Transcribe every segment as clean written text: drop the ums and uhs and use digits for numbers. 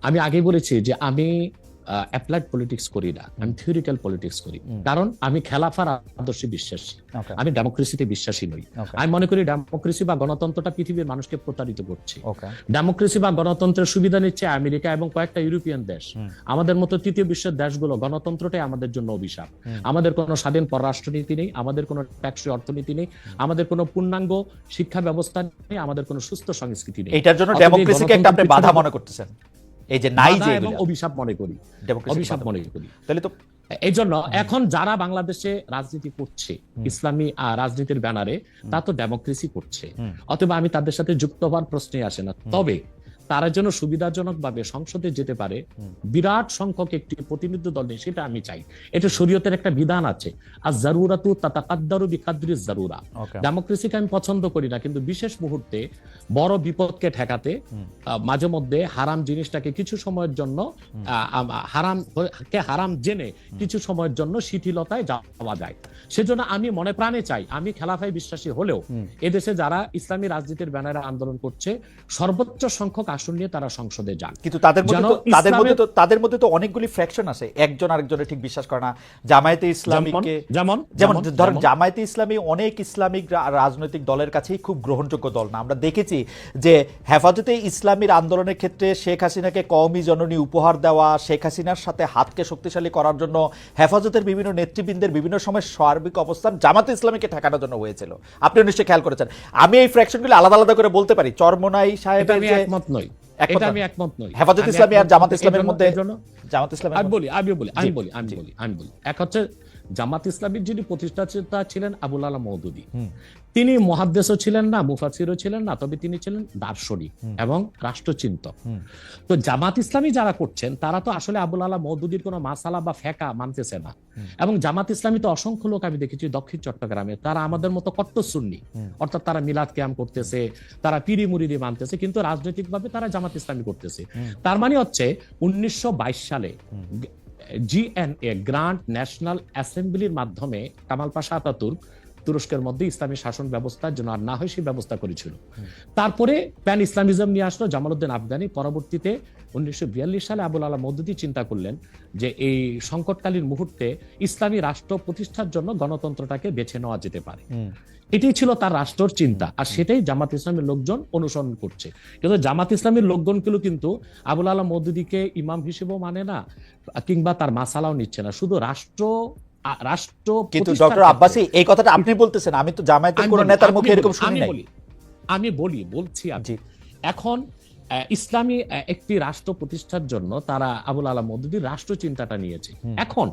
আমি আগেই বলেছি যে আমি অ্যাপ্লাইড পলিটিক্স করি না, আমি থিওরিক্যাল পলিটিক্স করি। কারণ আমি খেলাফার আদর্শে বিশ্বাসী, আমি ডেমোক্রেসিতে বিশ্বাসী নই। আমি মনে করি ডেমোক্রেসি বা গণতন্ত্রটা পৃথিবীর মানুষকে প্রতারিত করছে। ডেমোক্রেসি বা গণতন্ত্রের সুবিধা নিচ্ছে আমেরিকা এবং কয়েকটা ইউরোপিয়ান দেশ। আমাদের মতো তৃতীয় বিশ্বের দেশগুলো গণতন্ত্রটাই আমাদের জন্য অভিশাপ। আমাদের কোনো স্বাধীন পররাষ্ট্রনীতি নেই, আমাদের কোনো ট্যাক্সি অর্থনীতি নেই, আমাদের কোনো পূর্ণাঙ্গ শিক্ষা ব্যবস্থা নেই, আমাদের কোনো সুস্থ সংস্কৃতি নেই। এটার জন্য ডেমোক্রেসিকে একটা আপনি বাধা মনে করতেছেন, এই যে নাই যে এবং অভিশাপ মনে করি, অভিশাপ মনে করি। তাহলে তো এই জন্য এখন যারা বাংলাদেশে রাজনীতি করছে ইসলামী রাজনীতির ব্যানারে, তা তো ডেমোক্রেসি করছে, অথবা আমি তাদের সাথে যুক্ত হওয়ার প্রশ্নই আসে না। তবে তারা যেন সুবিধাজনক ভাবে সংসদে যেতে পারে, বিরাট সংখ্যক একটি প্রতিনিধি দল নেই, সেটা আমি চাই। এটা শরীয়তের একটা বিধান আছে, আর জারুরাতু তাতাকাদ্দারু বিকাদ্রি জারুরা। ডেমোক্রেসিকে আমি পছন্দ করি না, কিন্তু বিশেষ মুহূর্তে বড় বিপদকে ঠেকাতে মাঝে মধ্যে হারাম জিনিসটাকে কিছু সময়ের জন্য হারাম জেনে কিছু সময়ের জন্য শিথিলতায় যাওয়া যায়। সেজন্য আমি মনে প্রাণে চাই, আমি খেলাফায় বিশ্বাসী হলেও এদেশে যারা ইসলামী রাজনীতির ব্যানারে আন্দোলন করছে সর্বোচ্চ সংখ্যক আসন নিয়ে তারা সংসদে যান। কিন্তু তাদের মধ্যে তো অনেকগুলি ফ্র্যাকশন আছে, একজন আরেকজনের ঠিক বিশ্বাস করে না। জামায়াতে ইসলামীকে যেমন ধরেন, জামায়াতে ইসলামী অনেক ইসলামিক রাজনৈতিক দলের কাছেই খুব গ্রহণযোগ্য দল না। আমরা দেখেছি যে হেফাজতে ইসলামীর আন্দোলনের ক্ষেত্রে শেখ হাসিনাকে কওমি জননী উপহার দেওয়া, শেখ হাসিনার সাথে হাতকে শক্তিশালী করার জন্য হেফাজতের বিভিন্ন নেতৃবৃন্দের বিভিন্ন সময় সার্বিক অবস্থান জামাতে ইসলামীকে ঠেকানোর জন্য হয়েছিল। আপনি নিশ্চয়ই খেয়াল করেছেন। আমি এই ফ্র্যাকশনগুলো আলাদা আলাদা করে বলতে পারি। চরমোনাই সাহেবের যে একমত নই, এটা আমি একমত নই। হেফাজত ইসলামী আর জামাত ইসলামের মধ্যে জামাত ইসলামী আমি বলি এক হচ্ছে জামাত ইসলামীর যিনি প্রতিষ্ঠাতা ছিলেন আবুল আলা মওদুদী, তিনি মুহাদ্দিসও ছিলেন না, মুফাসসিরও ছিলেন না, তবে তিনি ছিলেন দার্শনিক এবং রাষ্ট্রচিন্তক। তো জামাত ইসলামী যারা করছেন তারা তো আসলে আবুল আলা মওদুদীর কোনো মাসালা বা ফেকা মানতেছে না। এবং জামাত ইসলামী তো অসংখ্য লোক আমি দেখেছি দক্ষিণ চট্টগ্রামে, তারা আমাদের মতো কট্টর সুন্নি, অর্থাৎ তারা মিলাদ কিয়াম করতেছে, তারা পিরি মুরিদি মানতেছে, কিন্তু রাজনৈতিকভাবে তারা জামাত ইসলামী করতেছে। তার মানে হচ্ছে 1922 সালে জিএনএ গ্র্যান্ড ন্যাশনাল অ্যাসেম্বলির মাধ্যমে কামাল পাশা আতাতুর্ক তুরস্কের মধ্যে ইসলামী শাসন ব্যবস্থার জন্য আর না হয় সেই ব্যবস্থা করেছিল। তারপরে প্যান ইসলামিজম নিয়ে আসলো জামালউদ্দিন আফগানি। পরবর্তীতে 1942 সালে আবুল আলা মওদুদী চিন্তা করলেন যে এই সংকটকালীন মুহূর্তে ইসলামী রাষ্ট্র প্রতিষ্ঠার জন্য গণতন্ত্রটাকে বেছে নেওয়া যেতে পারে। এটাই ছিল তার রাষ্ট্রের চিন্তা, আর সেটাই জামাত ইসলামের লোকজন অনুসরণ করছে। কিন্তু জামাত ইসলামের লোকজনগুলো কিন্তু আবুল আলা মওদুদীকে ইমাম হিসেবেও মানে না, কিংবা তার মাসালাও নিচ্ছে না, শুধু রাষ্ট্র। কিন্তু ডক্টর আব্বাসী এই কথাটা আপনি বলতেছেন, আমি তো জামায়াতের কোন নেতার মুখে এরকম শুনি নাই। আমি বলছি এখন ইসলামী একটি রাষ্ট্র প্রতিষ্ঠার জন্য তারা আবুল আলা মওদুদীর রাষ্ট্র চিন্তাটা নিয়েছে। এখন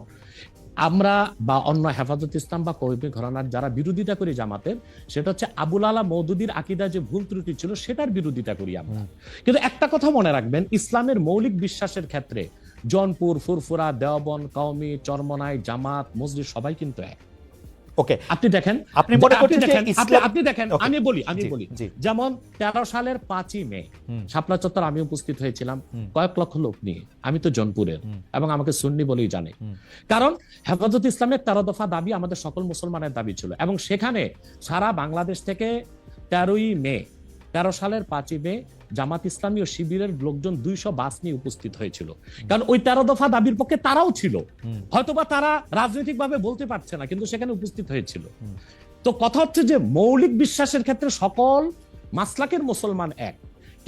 আমরা বা অন্য হেফাজত ইসলাম বা কওমি ঘরানার যারা বিরোধিতা করি জামাতের, সেটা হচ্ছে আবুল আলা মওদুদীর আকীদা যে ভুল ত্রুটি ছিল সেটার বিরোধিতা করি আমরা। কিন্তু একটা কথা মনে রাখবেন, ইসলামের মৌলিক বিশ্বাসের ক্ষেত্রে জৌনপুর, ফুরফুরা, দেওবন্দ, কওমি, চরমোনাই, জামাত, মজলিস সবাই কিন্তু এক। ওকে, আপনি দেখেন, আপনি মনে করছেন যে আপনি দেখেন, আমি বলি যেমন 13 সালের 5ই মে শাপলা চত্বর আমি উপস্থিত হয়েছিলাম কয়েক লক্ষ লোক নিয়ে। আমি তো জৌনপুরের এবং আমাকে সুন্নি বলেই জানে, কারণ হেফাজত ইসলামের 13 দফা দাবি আমাদের সকল মুসলমানের দাবি ছিল। এবং সেখানে সারা বাংলাদেশ থেকে 13 সালের 5ই মে জামাত ইসলামী ও শিবিরের লোকজন 200 বাস নিয়ে উপস্থিত হয়েছিল। কারণ ওই 13 দফা দাবির পক্ষে তারাও ছিল, হয়তোবা তারা রাজনৈতিক ভাবে বলতে পারছে না, কিন্তু সেখানে উপস্থিত হয়েছিল। তো কথা হচ্ছে যে মৌলিক বিশ্বাসের ক্ষেত্রে সকল মাসলাকের মুসলমান এক,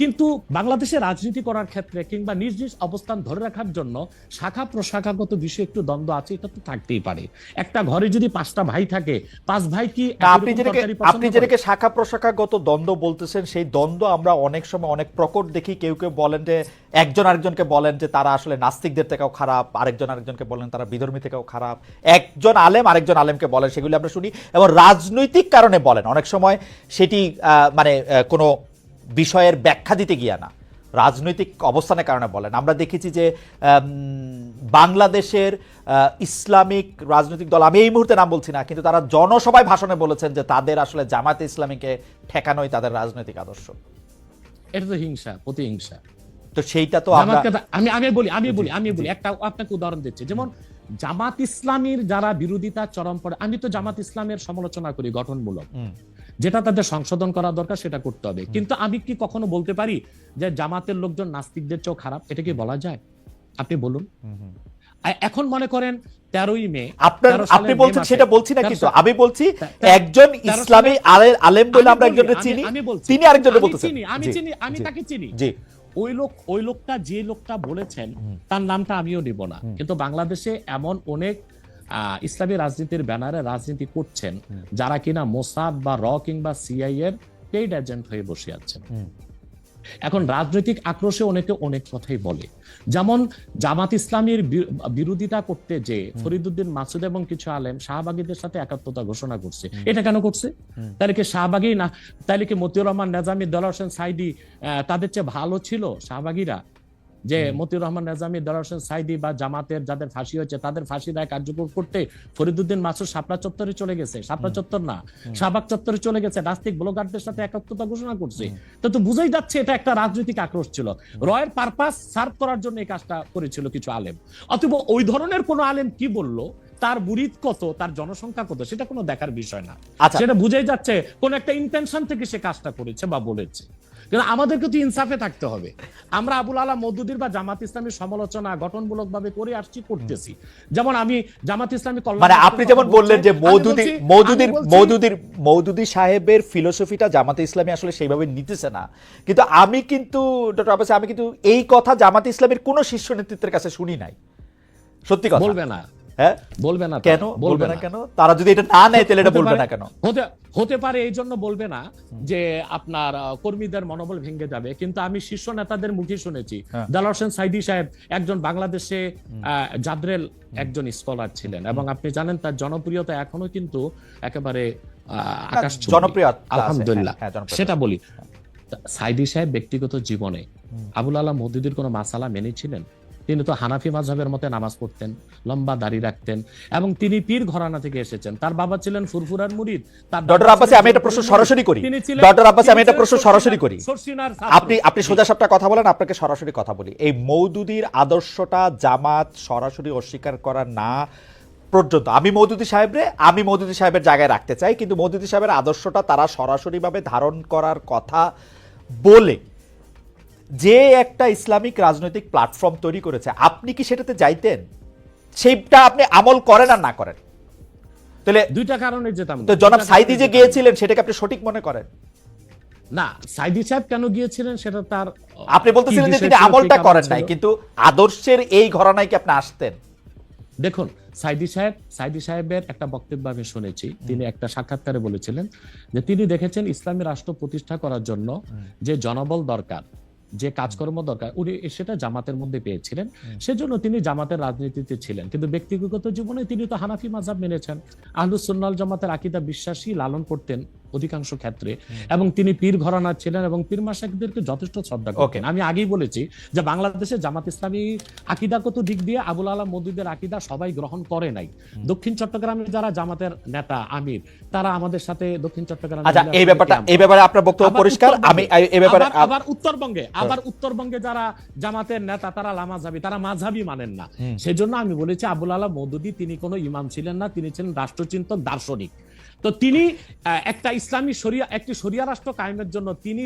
কিন্তু বাংলাদেশে রাজনীতি করার ক্ষেত্রে কিংবা নিজ নিজ অবস্থান ধরে রাখার জন্য শাখা প্রশাখাগত বিষয়ে একটু দ্বন্দ্ব আছে, এটা তো থাকতেই পারে। একটা ঘরে যদি 5টা ভাই থাকে, 5 ভাই কি আপনি যেটাকে শাখা প্রশাখাগত দ্বন্দ্ব বলতেছেন, সেই দ্বন্দ্ব আমরা অনেক সময় অনেক প্রকট দেখি। কেউ কেউ বলেন যে একজন আরেকজনকে বলেন যে তারা আসলে নাস্তিকদের থেকেও খারাপ, আরেকজন আরেকজনকে বলেন তারা বিধর্মী থেকেও খারাপ, একজন আলেম আরেকজন আলেমকে বলেন, সেগুলি আমরা শুনি। এবং রাজনৈতিক কারণে বলেন, অনেক সময় সেটি মানে কোনো বিষয়ের ব্যাখ্যা দিতে গিয়া না, রাজনৈতিক অবস্থানের কারণে বলেন। আমরা দেখেছি যে বাংলাদেশের ইসলামিক রাজনৈতিক দল, আমি এই মুহূর্তে নাম বলছি না, কিন্তু তারা জনসভায় ভাষণে বলেছেন যে তাদের আসলে জামায়াতে ইসলামীকে ঠেকানোই তাদের রাজনৈতিক আদর্শ। এটা তো হিংসা, প্রতিহিংসা। তো সেইটা তো আমি বলি একটা আপনাকে উদাহরণ দিচ্ছি। যেমন জামাত ইসলামীর যারা বিরোধিতা চরম পড়ে, আমি তো জামাত ইসলামের সমালোচনা করি গঠনমূলক, যেটা তাদের সংশোধন করা দরকার সেটা করতে হবে। কিন্তু আমি কি কখনো বলতে পারি যে জামাতের লোকজন নাস্তিকদের চেয়েও খারাপ? এটা কি বলা যায়? আপনি বলুন। এখন মনে করেন 13ই মে আপনি বলছেন সেটা বলছি না, কিন্তু আমি বলছি একজন ইসলামী আলেম বলে আমরা একজনকে চিনি, তিনি আরেকজনকে বলতেছেন। আমি তাকে চিনি। ওই লোকটা যে লোকটা বলেছেন তার নামটা আমিও নিব না, কিন্তু বাংলাদেশে এমন অনেক ইসলামী রাজনীতির ব্যানারে রাজনীতি করছেন যারা কিনা মোসাদ বা র কিংবা সিআই এর পেইড এজেন্ট হয়ে বসে আছেন। এখন রাজনৈতিক আক্রোশে অনেকে অনেক কথাই বলে, যেমন জামাত ইসলামীর বিরোধিতা করতে যে ফরিদউদ্দিন মাসুদ এবং কিছু আলেম শাহবাগীদের সাথে একাত্মতা ঘোষণা করছে। এটা কেন করছে? তাহলে কি শাহবাগী না, তাহলে কি মতিউর রহমান নেজামী, দেলোয়ার হোসেন সাইদি তাদের চেয়ে ভালো ছিল শাহবাগীরা? যে মতিউর রহমান নেজামী, দেলোয়ার হোসেন সাইদি বা জামাতের যাদের ফাঁসি হয়েছে তাদের ফাঁসি রায় কার্যকর করতে ফরিদউদ্দিন মাসুদ শাপলা চত্বরে চলে গেছে, শাপলা চত্বর না শাহবাগ চত্বরে চলে গেছে, নাস্তিক ব্লগারদের সাথে একাত্মতা ঘোষণা করছে। তো বুঝাই যাচ্ছে এটা একটা রাজনৈতিক আক্রোশ ছিল, রয়ের পারপাস সার্ভ করার জন্য এই কাজটা করেছিল কিছু আলেম। অথবা ওই ধরনের কোন আলেম কি বললো, তার মুরিদ কত, তার জনসংখ্যা কত, সেটা কোনো দেখার বিষয় না। সেটা বুঝাই যাচ্ছে কোন একটা ইন্টেনশন থেকে সে কাজটা করেছে বা বলেছে। কিন্তু আমাদেরকে তো ইনসাফে থাকতে হবে। আমরা আবুল আলা মওদুদীর বা জামাত ইসলামীর সমালোচনা গঠনমূলক ভাবে করে আসছি, করতেছি। যেমন আমি জামাত ইসলামী মানে আপনি যেমন বললেন যে মওদুদী সাহেবের ফিলোসফিটা জামাতে ইসলামী আসলে সেইভাবে নিতেছে না, কিন্তু আমি কিন্তু ডক্টর আব্বাস, আমি কিন্তু এই কথা জামাত ইসলামীর কোন শীর্ষ নেতৃত্বের কাছে শুনি নাই। সত্যি কথা বলবে না, হ্যাঁ বলবে না কেন? বলবে না কেন? তারা যদি এটা না নেয় তাহলে এটা বলবে না কেন? হতে পারে এই জন্য বলবে না যে আপনার কর্মীদের মনোবল ভেঙে যাবে। কিন্তু আমি শীর্ষ নেতাদের মুখে শুনেছি, দেলোয়ার হোসেন সাইদি সাহেব একজন বাংলাদেশে জাদ্রেল একজন স্কলার ছিলেন, এবং আপনি জানেন তার জনপ্রিয়তা এখনো কিন্তু একেবারে আকাশছোঁয়া, জনপ্রিয়তা আলহামদুলিল্লাহ। সেটা বলি, সাইদি সাহেব ব্যক্তিগত জীবনে আবুল আলা মওদুদীর কোনো মাসালা মেনেছিলেন? তিনি তো হানাফি মাযহাবের মতে নামাজ পড়তেন, লম্বা দাড়ি রাখতেন, এবং তিনি পীর ঘরানা থেকে এসেছেন। তার বাবা ছিলেন ফুরফুরার মুরিদ। ডক্টর আব্বাস, আমি এটা প্রশ্ন সরাসরি করি। ডক্টর আব্বাস, আমি এটা প্রশ্ন সরাসরি করি। আপনি সোজা সাপটা কথা বলেন, আপনাকে সরাসরি কথা বলি। এই মওদুদীর আদর্শটা জামাত সরাসরি অস্বীকার করা না পর্যন্ত আমি মওদুদী সাহেবের জায়গায় রাখতে চাই, কিন্তু মওদুদী সাহেবের আদর্শটা তারা সরাসরিভাবে ধারণ করার কথা বলে যে একটা ইসলামিক রাজনৈতিক প্ল্যাটফর্ম তৈরি করেছে, আপনি কি সেটাতে যাইতেন? সেইটা আপনি আমল করেন আর না করেন? তাহলে দুইটা কারণে যেতাম। তো জনাব সাইদি যে গিয়েছিলেন সেটাকে আপনি সঠিক মনে করেন? না, সাইদি সাহেব কেন গিয়েছিলেন সেটা তার, আপনি বলতেছিলেন যে তিনি আমলটা করেন নাই, কিন্তু আদর্শের এই ঘরানায় কি আপনি আসতেন? দেখুন, সাইদি সাহেবের একটা বক্তব্য আমি শুনেছি, তিনি একটা সাক্ষাৎকারে বলেছিলেন যে তিনি দেখেছেন ইসলামী রাষ্ট্র প্রতিষ্ঠা করার জন্য যে জনবল দরকার, যে কাজকর্ম দরকার, উনি সেটা জামাতের মধ্যে পেয়েছিলেন। সেজন্য তিনি জামাতের রাজনীতিতে ছিলেন, কিন্তু ব্যক্তিগত জীবনে তিনি তো হানাফি মাযহাব মেনেছেন, আহলুস সুন্নাহ ওয়াল জামাতের আকীদা বিশ্বাসী লালন করতেন অধিকাংশ ক্ষেত্রে, এবং তিনি পীর ঘরানার ছিলেন এবং পীর মাশায়েখদেরকে যথেষ্ট শ্রদ্ধা করতেন। আমি আগেই বলেছি যে বাংলাদেশে জামাত ইসলামী আকীদাগত দিক দিয়ে আবুল আলা মওদুদীর আকীদা সবাই গ্রহণ করে নাই। দক্ষিণ চট্টগ্রামে যারা জামাতের নেতা আমির, তারা আমাদের সাথে দক্ষিণ চট্টগ্রামে, আচ্ছা এই ব্যাপারে আপনার বক্তব্য পরিষ্কার। আমি এই ব্যাপারে আবার উত্তরবঙ্গে যারা জামাতের নেতা তারা লামাযহাবী, তারা মাযহাবী মানেন না। সেজন্য আমি বলেছি আবুল আলা মওদুদী তিনি কোনো ইমাম ছিলেন না, তিনি ছিলেন রাষ্ট্রচিন্তক, দার্শনিক। তো তিনি একটা ইসলামী একটি শরিয়া রাষ্ট্র কায়েমের জন্য তিনি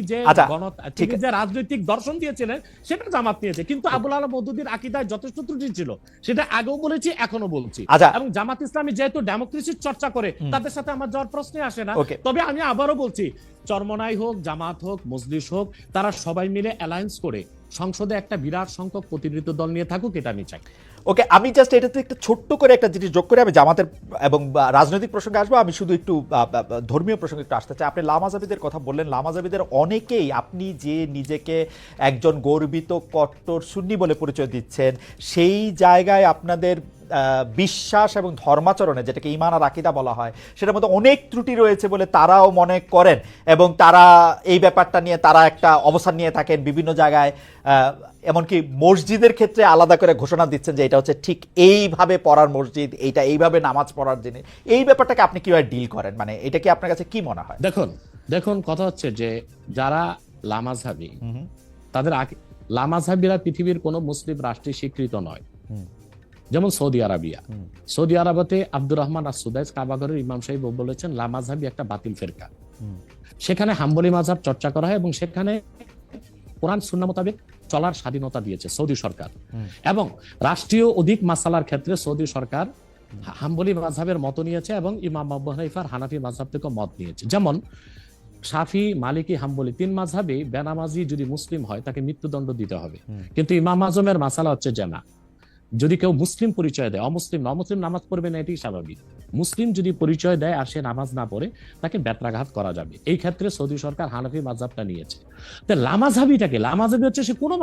যে রাজনৈতিক দর্শন দিয়েছিলেন সেটা জামাত নিয়েছে, কিন্তু আবুল আলা মওদুদীর আকীদায় যথেষ্ট ত্রুটি ছিল, সেটা আগেও বলেছি, এখনো বলছি। এবং জামাত ইসলামী যেহেতু ডেমোক্রেসির চর্চা করে, তাদের সাথে আমার যাওয়ার প্রশ্নে আসে না। তবে আমি আবারও বলছি, চরমনাই হোক, জামাত হোক, মজলিস হোক, তারা সবাই মিলে অ্যালায়েন্স করে সংসদে একটা বিরাট সংখ্যক প্রতিনিধিত্ব দল নিয়ে থাকুক, এটা আমি চাই। ওকে, আমি জাস্ট এটাতে একটা ছোট্ট করে একটা জিনিস যোগ করে আমি জামাতের এবং রাজনৈতিক প্রসঙ্গে আসবো। আমি শুধু একটু ধর্মীয় প্রসঙ্গে একটু আসতে চাই। আপনি লামাযাবিদের কথা বললেন, লামাযাবিদের অনেকেই, আপনি যে নিজেকে একজন গর্বিত কট্টর সুন্নি বলে পরিচয় দিচ্ছেন, সেই জায়গায় আপনাদের বিশ্বাস এবং ধর্মাচরণে, যেটাকে ঈমান আর আকীদা বলা হয়, সেটার মধ্যে অনেক ত্রুটি রয়েছে বলে তারাও মনে করেন, এবং তারা এই ব্যাপারটা নিয়ে তারা একটা অবস্থান নিয়ে থাকেন বিভিন্ন জায়গায়। এমনকি মসজিদের ক্ষেত্রে আলাদা করে ঘোষণা দিচ্ছেন যে এটা হচ্ছে ঠিক এইভাবে পড়ার মসজিদ, এইটা এইভাবে নামাজ পড়ার জিনিস। এই ব্যাপারটাকে আপনি কিভাবে ডিল করেন? মানে এটা কি আপনার কাছে কি মনে হয়? দেখুন কথা হচ্ছে যে যারা লামাযহাবী, তাদের লামাযহাবীরা পৃথিবীর কোনো মুসলিম রাষ্ট্রে স্বীকৃত নয়। যেমন সৌদি আরবিয়া। সৌদি আরবতে আব্দুর রহমান আস-সুদাইস কাবাঘরের ইমাম সাহেব বলেছেন লা মাযহাবি একটা বাতিল ফিরকা। সেখানে হাম্বলি মাযহাব চর্চা করা হয় এবং সেখানে কোরআন সুন্নাহ মোতাবেক চলার স্বাধীনতা দিয়েছে সৌদি সরকার। এবং রাষ্ট্রীয় অধিক মাসালার ক্ষেত্রে সৌদি সরকার হাম্বলি মাযহাবের মত নিয়েছে এবং ইমাম আবু হানিফার হানাফি মাযহাব থেকে মত নিয়েছে। যেমন শাফি, মালিকি, হাম্বলি 3 মাযহাবে বেনামাজি যদি মুসলিম হয় তাকে মৃত্যুদণ্ড দিতে হবে। কিন্তু ইমাম আজমের মাসালা হচ্ছে যে না, যদি কেউ মুসলিম পরিচয় দেয়, অমুসলিম নামাজ পড়বে না, এটাই স্বাভাবিক। মুসলিম যদি পরিচয় দেয় আর সে নামাজ না পড়ে তাকে বেত্রাঘাত করা যাবে। এই ক্ষেত্রে সৌদি সরকার হানাফি মাযহাবটা নিয়েছে। তো লামাযহাবিটাকে, লামাযহাবি হচ্ছে সে কোনো